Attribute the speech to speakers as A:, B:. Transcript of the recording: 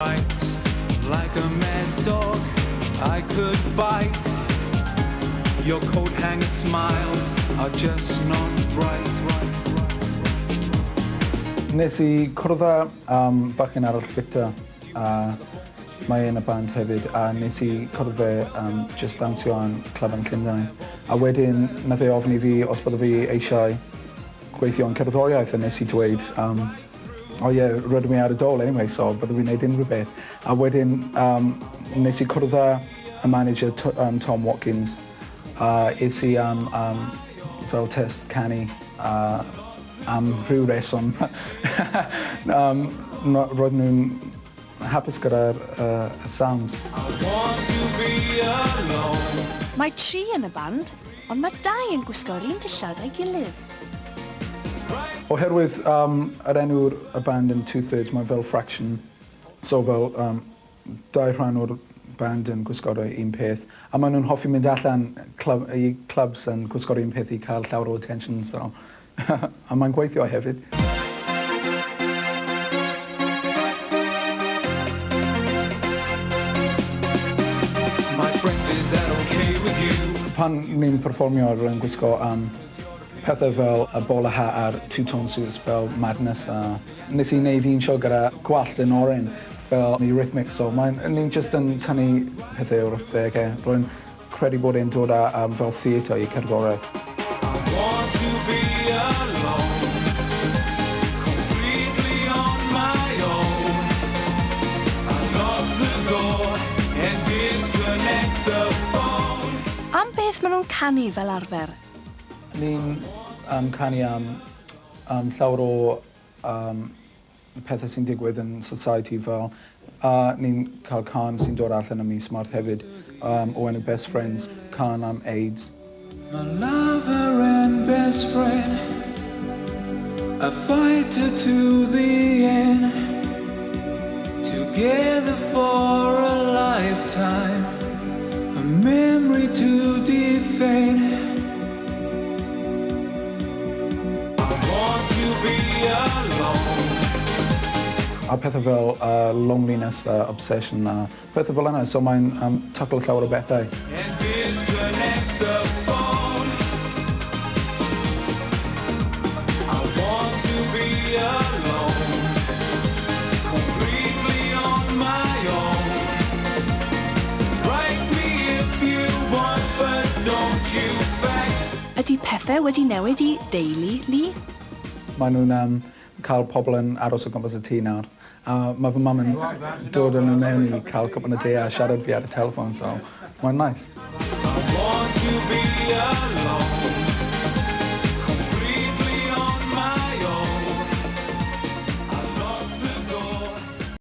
A: Like a mad dog, I could bite. Your coat hanger smiles are just not right.
B: Nes I cwrdd â bachgen arall Victor, mae yn y band hefyd, a nes I cwrdd fe just dawnsio yn clef yn Llundain. A wedyn, nath e ofni fi os bydde fi eisiau gweithio yn cerddoriaeth, a nes I dweud, o ie, rydw i ar y dôl anyway, so bydde fi'n neud unrhyw beth. A wedyn, nes I cwrdd â y manager Tom Watkins, es I fel test canu, am rhyw reswm. Roedd nhw'n hapus gyda'r sounds.
C: Mae 3 yn y band, ond mae 2 yn gwisgo'r un dillad a'i gilydd.
B: Oherwydd yr enw'r y band yn Two-Thirds, mae fel fraction, so fel 2 rhan o'r band yn gwisgo'r un peth, a maen nhw'n hoffi mynd allan i clubs yn gwisgo'r un peth I cael llawer o attention, so a mae'n gweithio hefyd. Pan ni'n perfformio yn gwisgo pethau fel y bowler hat a'r two-tone suits fel Madness, nes I wneud un sio gyda gwallt yn oren fel rhythmic, so ni'n just yn tynnu pethau o'r wrthddegau. Rwy'n credu bod e'n dod â fel theatr I cerddoriaeth.
C: Am beth maen nhw'n canu fel arfer?
B: Ni'n canu am llawer o pethau sy'n digwydd yn society fel ni'n cael can sy'n dod allan am mis Mawrth hefyd o enw Best Friends, can am AIDS.
A: My lover and best friend, a fighter to the end, together for a lifetime, a memory to defend. I want to be alone.
B: A pethau fel loneliness, obsession, pethau fel yna, so mae'n taclo llawer o bethau.
A: And disconnect the phone. I want to be alone, completely on my own. Write me if you want, but don't you vex.
C: Ydy pethau wedi newid I deulu Lee?
B: Maen nhw'n cael pobl yn aros o gwmpas y tŷ nawr. Mae fy mam yn dod yn mewn I cael cwpan y te a siarad fi ar y telefon, so mae'n nice.
A: I want to be alone.